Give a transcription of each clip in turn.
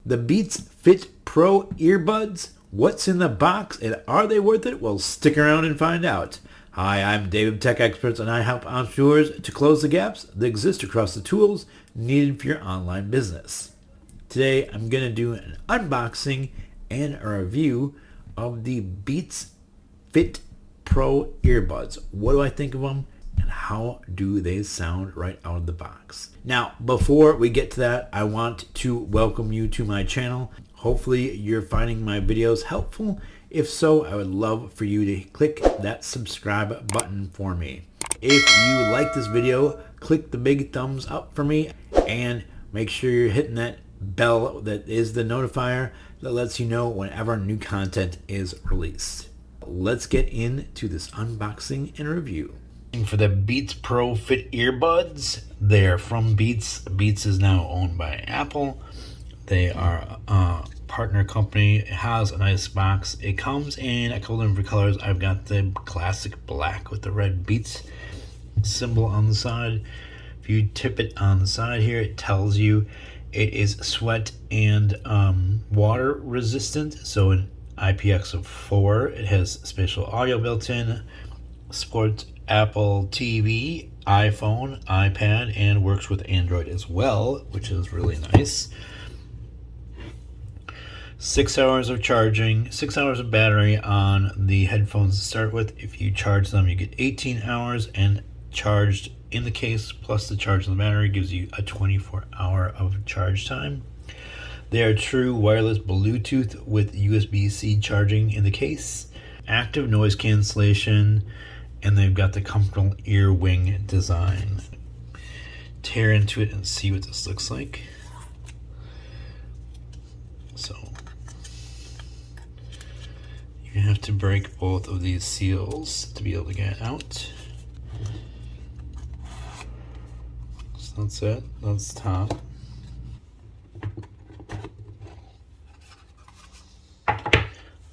The Beats Fit Pro earbuds. What's in the box and are they worth it? Well, stick around and find out. Hi, I'm Dave of Tech Experts, and I help entrepreneurs to close the gaps that exist across the tools needed for your online business. Today, I'm going to do an unboxing and a review of the Beats Fit Pro earbuds. What do I think of them, and how do they sound right out of the box? Now, before we get to that, I want to welcome you to my channel. Hopefully, you're finding my videos helpful. If so, I would love for you to click that subscribe button for me. If you like this video, click the big thumbs up for me and make sure you're hitting that bell that is the notifier that lets you know whenever new content is released. Let's get into this unboxing and review. For the Beats Pro Fit earbuds, they're from Beats. Beats is now owned by Apple. They are a partner company. It has a nice box. It comes in a couple different colors. I've got the classic black with the red Beats symbol on the side. If you tip it on the side here, it tells you it is sweat and water resistant. So an IPX of 4. It has spatial audio built in, supports Apple TV, iPhone, iPad, and works with Android as well, which is really nice. 6 hours of charging, 6 hours of battery on the headphones to start with. If you charge them, you get 18 hours, and charged in the case plus the charge of the battery gives you a 24-hour of charge time. They are true wireless Bluetooth with USB-C charging in the case, active noise cancellation, and they've got the comfortable ear wing design. Tear into it and see what this looks like. So you have to break both of these seals to be able to get it out. So that's it. That's the top.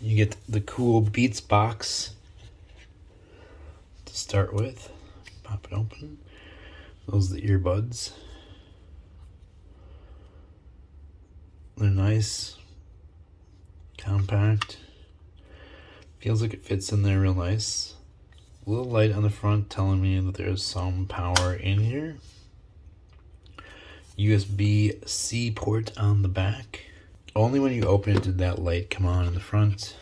You get the cool Beats box to start with. Pop it open. Those are the earbuds. They're nice, compact. Feels like it fits in there real nice. A little light on the front telling me that there's some power in here. USB-C port on the back. Only when you open it did that light come on in the front.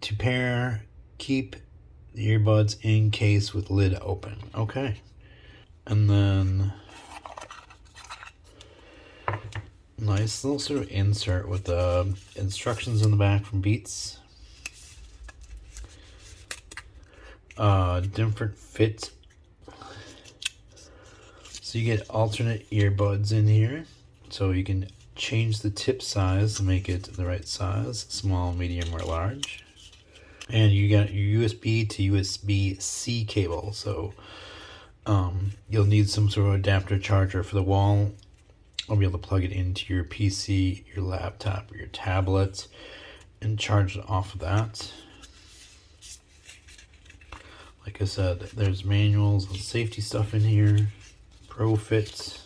To pair, keep the earbuds in case with lid open. Okay. And then nice little sort of insert with the instructions in the back from Beats. Different fit. So you get alternate earbuds in here. So you can change the tip size to make it the right size, small, medium, or large. And you got your USB to USB-C cable. So you'll need some sort of adapter charger for the wall. I'll be able to plug it into your PC, your laptop, or your tablet and charge it off of that. Like I said, there's manuals and safety stuff in here. ProFit,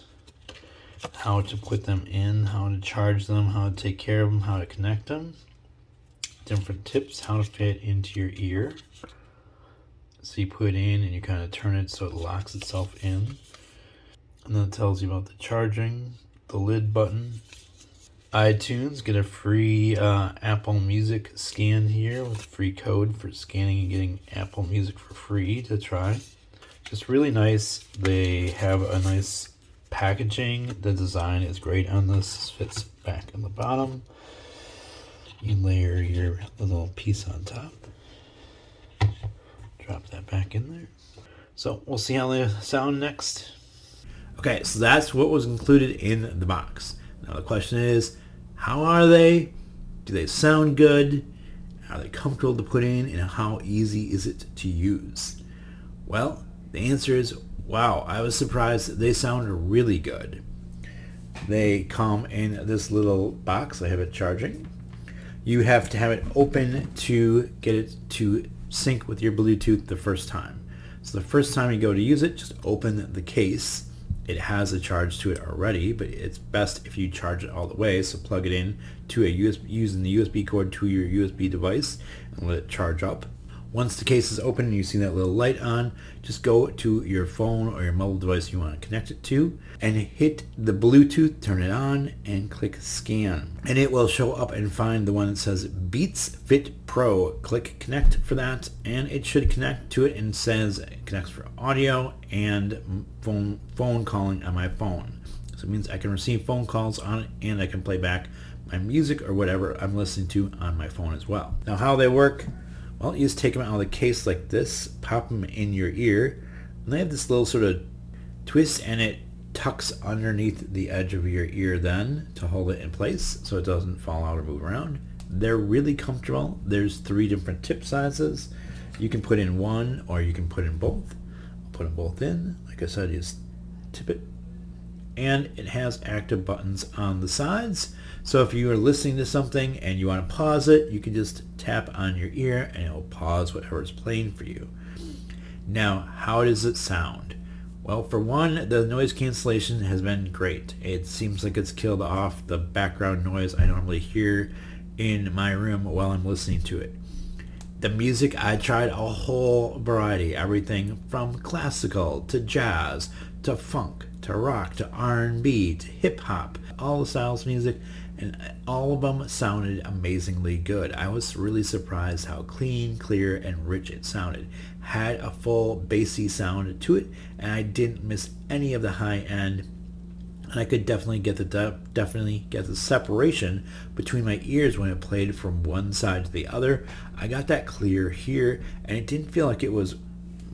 how to put them in, how to charge them, how to take care of them, how to connect them. Different tips, how to fit into your ear. So you put it in and you kind of turn it so it locks itself in. And then it tells you about the charging, the lid button. iTunes, get a free Apple Music scan here with a free code for scanning and getting Apple Music for free to try. Just really nice. They have a nice packaging. The design is great on this. This fits back on the bottom. You layer your little piece on top. Drop that back in there. So we'll see how they sound next. Okay, so that's what was included in the box. Now the question is, how are they? Do they sound good? Are they comfortable to put in? And how easy is it to use? Well, the answer is, wow, I was surprised that they sound really good. They come in this little box. I have it charging. You have to have it open to get it to sync with your Bluetooth the first time. So the first time you go to use it, just open the case it has a charge to it already, but it's best if you charge it all the way. So plug it in to a USB, using the USB cord to your USB device, and let it charge up. Once the case is open and you see that little light on, just go to your phone or your mobile device you want to connect it to and hit the Bluetooth, turn it on, and click scan. And it will show up and find the one that says Beats Fit Pro. Click connect for that, and it should connect to it and says it connects for audio and phone calling on my phone. So it means I can receive phone calls on it, and I can play back my music or whatever I'm listening to on my phone as well. Now, how they work: well, you just take them out of the case like this, pop them in your ear, and they have this little sort of twist, and it tucks underneath the edge of your ear then to hold it in place so it doesn't fall out or move around. They're really comfortable. There's 3 different tip sizes. You can put in one or you can put in both. I'll put them both in. Like I said, you just tip it. And it has active buttons on the sides. So if you are listening to something and you want to pause it, you can just tap on your ear and it'll pause whatever is playing for you. Now, how does it sound? Well, for one, the noise cancellation has been great. It seems like it's killed off the background noise I normally hear in my room while I'm listening to it. The music, I tried a whole variety, everything from classical to jazz to funk to rock to R&B to hip hop, all the styles of music, and all of them sounded amazingly good. I was really surprised how clean, clear, and rich it sounded. Had a full bassy sound to it, and I didn't miss any of the high end. And I could definitely get the separation between my ears when it played from one side to the other. I got that clear here, and it didn't feel like it was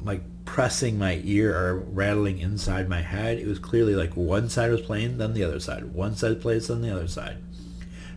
like pressing my ear or rattling inside my head. It was clearly like one side was playing, then the other side. One side plays, then the other side.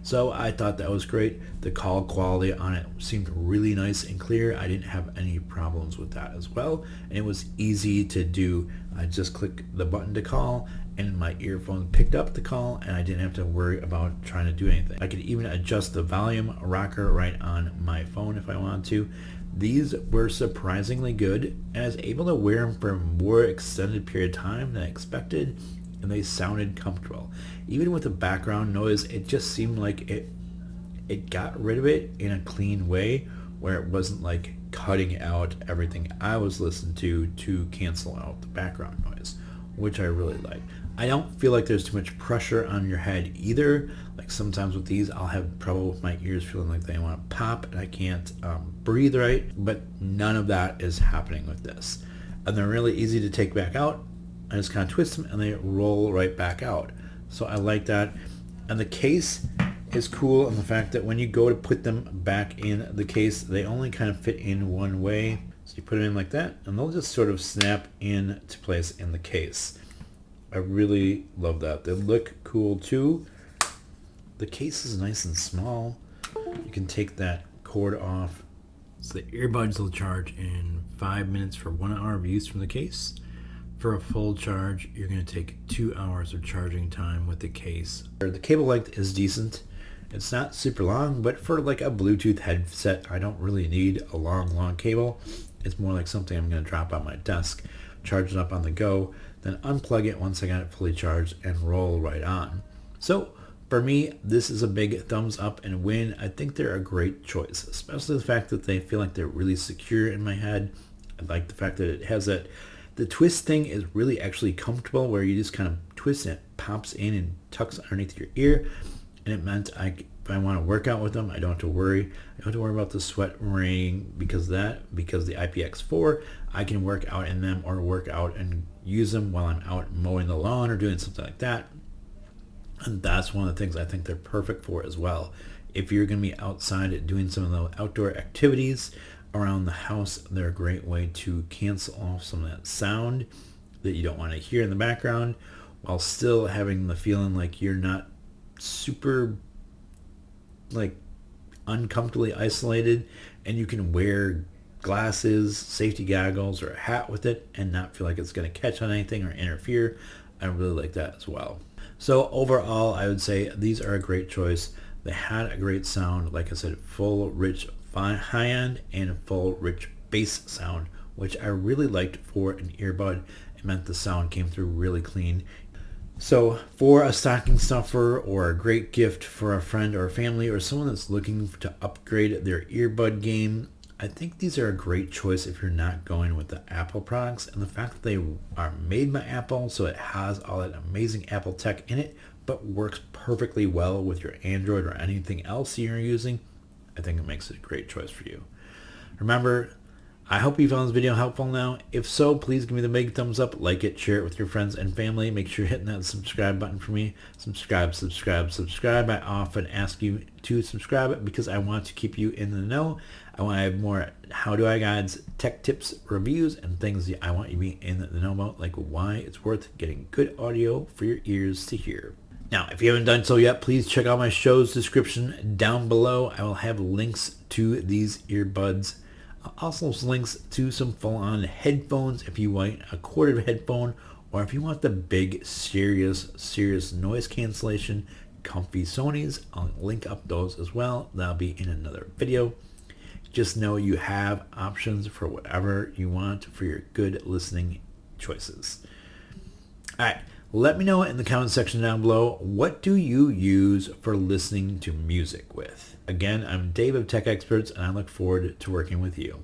So I thought that was great. The call quality on it seemed really nice and clear. I didn't have any problems with that as well. And it was easy to do. I just clicked the button to call and my earphone picked up the call, and I didn't have to worry about trying to do anything. I could even adjust the volume rocker right on my phone if I wanted to. These were surprisingly good, and I was able to wear them for a more extended period of time than I expected, and they sounded comfortable. Even with the background noise, it just seemed like it got rid of it in a clean way, where it wasn't like cutting out everything I was listening to cancel out the background noise, which I really like. I don't feel like there's too much pressure on your head either. Like sometimes with these, I'll have trouble with my ears feeling like they want to pop and I can't breathe right, but none of that is happening with this. And they're really easy to take back out. I just kind of twist them and they roll right back out. So I like that. And the case is cool in the fact that when you go to put them back in the case, they only kind of fit in one way. So you put them in like that and they'll just sort of snap into place in the case. I really love that. They look cool too. The case is nice and small. You can take that cord off. So the earbuds will charge in 5 minutes for 1 hour of use from the case. For a full charge, you're going to take 2 hours of charging time with the case. The cable length is decent. It's not super long, but for like a Bluetooth headset, I don't really need a long cable. It's more like something I'm going to drop on my desk, charge it up on the go, then unplug it once I got it fully charged and roll right on. So for me, this is a big thumbs up and win. I think they're a great choice, especially the fact that they feel like they're really secure in my head. I like the fact that it has that. The twist thing is really actually comfortable, where you just kind of twist and it pops in and tucks underneath your ear. And it meant if I want to work out with them, I don't have to worry. I don't have to worry about the sweat raining because the IPX4, I can work out in them or work out and use them while I'm out mowing the lawn or doing something like that. And that's one of the things I think they're perfect for as well. If you're going to be outside doing some of the outdoor activities around the house, they're a great way to cancel off some of that sound that you don't want to hear in the background while still having the feeling like you're not super like uncomfortably isolated, and you can wear glasses, safety goggles, or a hat with it and not feel like it's going to catch on anything or interfere. I really like that as well. So overall, I would say these are a great choice. They had a great sound, like I said, full, rich, high-end, and full, rich bass sound, which I really liked for an earbud. It meant the sound came through really clean. So for a stocking stuffer or a great gift for a friend or family or someone that's looking to upgrade their earbud game, I think these are a great choice if you're not going with the Apple products. And the fact that they are made by Apple, so it has all that amazing Apple tech in it, but works perfectly well with your Android or anything else you're using, I think it makes it a great choice for you. Remember, I hope you found this video helpful now. If so, please give me the big thumbs up, like it, share it with your friends and family. Make sure you're hitting that subscribe button for me. Subscribe. I often ask you to subscribe because I want to keep you in the know. I want to have more how do I guides, tech tips, reviews, and things I want you to be in the know about, like why it's worth getting good audio for your ears to hear. Now, if you haven't done so yet, please check out my show's description down below. I will have links to these earbuds. Also links to some full-on headphones if you want a corded headphone, or if you want the big serious noise cancellation comfy Sonys. I'll link up those as well. That'll be in another video. Just know you have options for whatever you want for your good listening choices. Alright, let me know in the comment section down below, what do you use for listening to music with? Again, I'm Dave of Tech Experts, and I look forward to working with you.